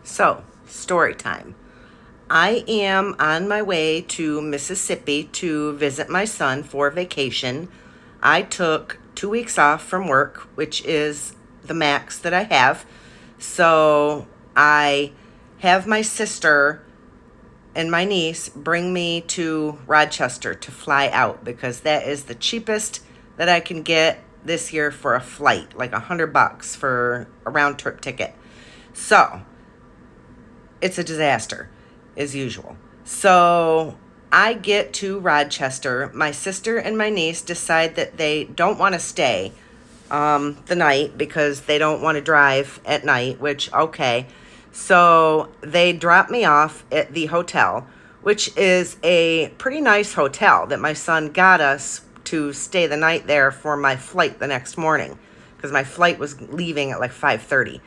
So, story time. I am on my way to Mississippi to visit my son for vacation. I took 2 weeks off from work, which is the max that I have. So, I have my sister and my niece bring me to Rochester to fly out because that is the cheapest that I can get this year for a flight, like $100 for a round trip ticket. So, it's a disaster as usual. So I get to Rochester. My sister and my niece decide that they don't want to stay the night because they don't want to drive at night, which, okay. So they drop me off at the hotel, which is a pretty nice hotel that my son got us to stay the night there for my flight the next morning because my flight was leaving at like 5:30.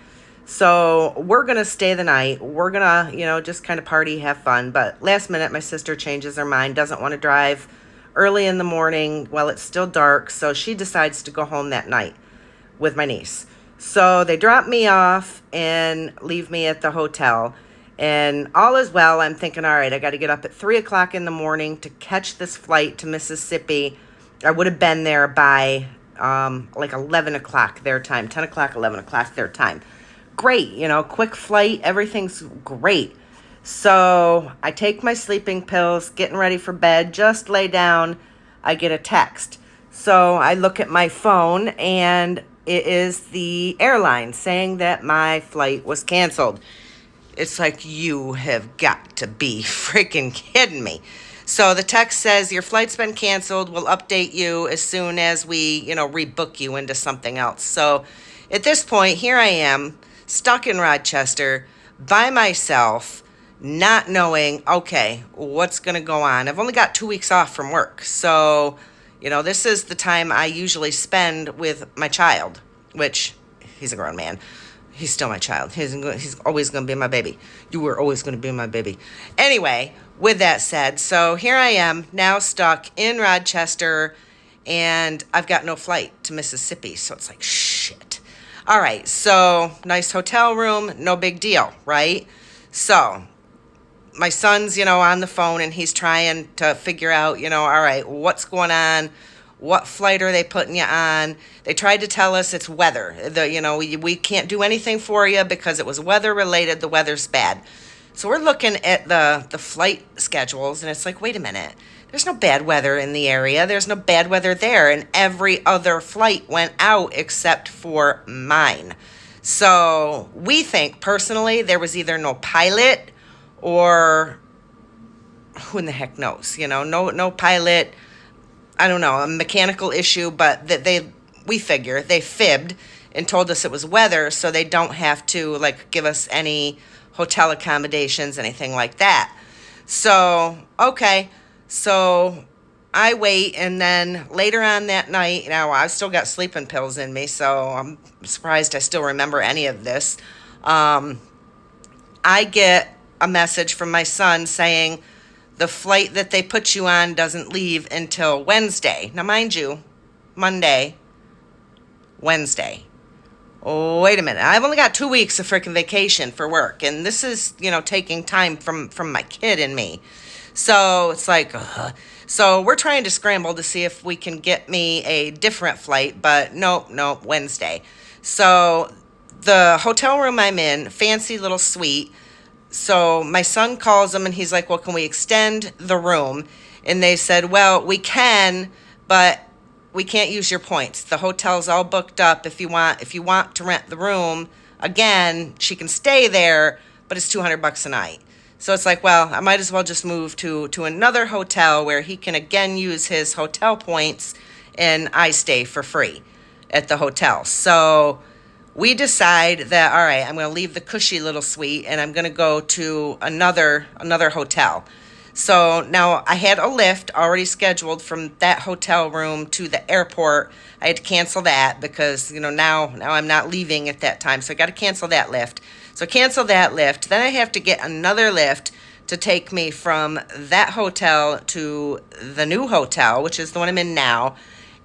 So we're going to stay the night. We're going to, just kind of party, have fun. But last minute, my sister changes her mind, doesn't want to drive early in the morning while it's still dark. So she decides to go home that night with my niece. So they drop me off and leave me at the hotel. And all is well. I'm thinking, all right, I got to get up at 3 o'clock in the morning to catch this flight to Mississippi. I would have been there by like 11 o'clock their time, 10 o'clock, 11 o'clock their time. Great, quick flight, everything's great. So I take my sleeping pills, getting ready for bed, just lay down, I get a text. So I look at my phone and it is the airline saying that my flight was canceled. It's like, you have got to be freaking kidding me. So the text says, your flight's been canceled. We'll update you as soon as we, rebook you into something else. So at this point, here I am, stuck in Rochester by myself, not knowing, okay, what's going to go on. I've only got 2 weeks off from work. So, this is the time I usually spend with my child, which he's a grown man. He's still my child. He's always going to be my baby. You were always going to be my baby. Anyway, with that said, so here I am now stuck in Rochester and I've got no flight to Mississippi. So it's like, shit. All right, so nice hotel room, no big deal, right? So my son's, on the phone and he's trying to figure out, all right, what's going on? What flight are they putting you on? They tried to tell us it's weather. We can't do anything for you because it was weather related. The weather's bad. So we're looking at the flight schedules and it's like, wait a minute. There's no bad weather in the area. There's no bad weather there. And every other flight went out except for mine. So we think personally there was either no pilot or who in the heck knows, no pilot. I don't know, a mechanical issue, but we figure they fibbed and told us it was weather so they don't have to give us any hotel accommodations, anything like that. So, okay. So I wait, and then later on that night, I've still got sleeping pills in me, so I'm surprised I still remember any of this. I get a message from my son saying the flight that they put you on doesn't leave until Wednesday. Now, mind you, Monday, Wednesday. Oh, wait a minute. I've only got 2 weeks of freaking vacation for work, and this is, taking time from my kid and me. So it's like, so we're trying to scramble to see if we can get me a different flight, but nope, Wednesday. So the hotel room I'm in, fancy little suite. So my son calls them and he's like, well, can we extend the room? And they said, well, we can, but we can't use your points. The hotel's all booked up. If you want to rent the room again, she can stay there, but it's $200 a night. So it's like, well, I might as well just move to another hotel where he can again use his hotel points and I stay for free at the hotel. So we decide that, all right, I'm going to leave the cushy little suite and I'm going to go to another hotel. So now I had a lift already scheduled from that hotel room to the airport. I had to cancel that because, now I'm not leaving at that time. So I got to cancel that lift. So cancel that lift. Then I have to get another lift to take me from that hotel to the new hotel, which is the one I'm in now.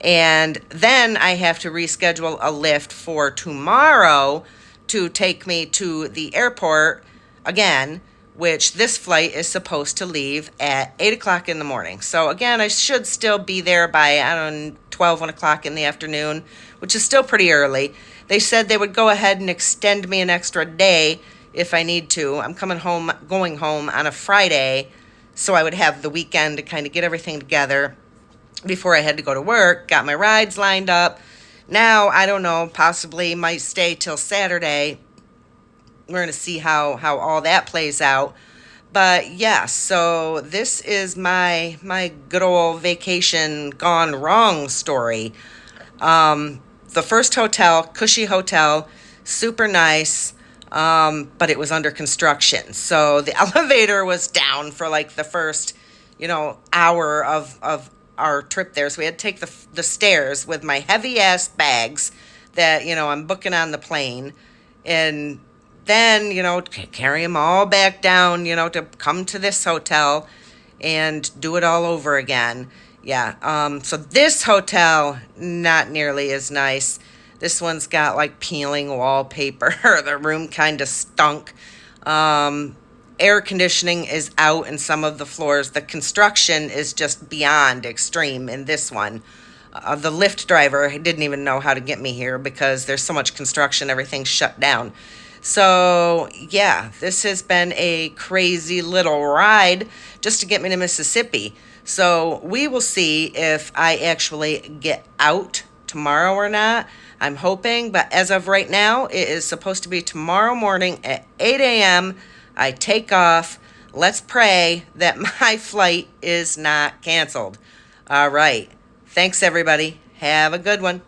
And then I have to reschedule a lift for tomorrow to take me to the airport again, which this flight is supposed to leave at 8 o'clock in the morning. So again, I should still be there by, I don't know, 12, 1 o'clock in the afternoon, which is still pretty early. They said they would go ahead and extend me an extra day if I need to. I'm going home on a Friday, so I would have the weekend to kind of get everything together before I had to go to work. Got my rides lined up. Now, I don't know, possibly might stay till Saturday. We're going to see how all that plays out. But yeah, so this is my good old vacation gone wrong story. The first hotel, cushy hotel, super nice, but it was under construction. So the elevator was down for like the first, hour of our trip there. So we had to take the stairs with my heavy ass bags that, I'm booking on the plane. And then, carry them all back down, to come to this hotel and do it all over again. Yeah. So this hotel, not nearly as nice. This one's got like peeling wallpaper. The room kind of stunk. Air conditioning is out in some of the floors. The construction is just beyond extreme in this one. The Lyft driver didn't even know how to get me here because there's so much construction, everything's shut down. So, yeah, this has been a crazy little ride just to get me to Mississippi. So we will see if I actually get out tomorrow or not. I'm hoping, but as of right now, it is supposed to be tomorrow morning at 8 a.m. I take off. Let's pray that my flight is not canceled. All right. Thanks, everybody. Have a good one.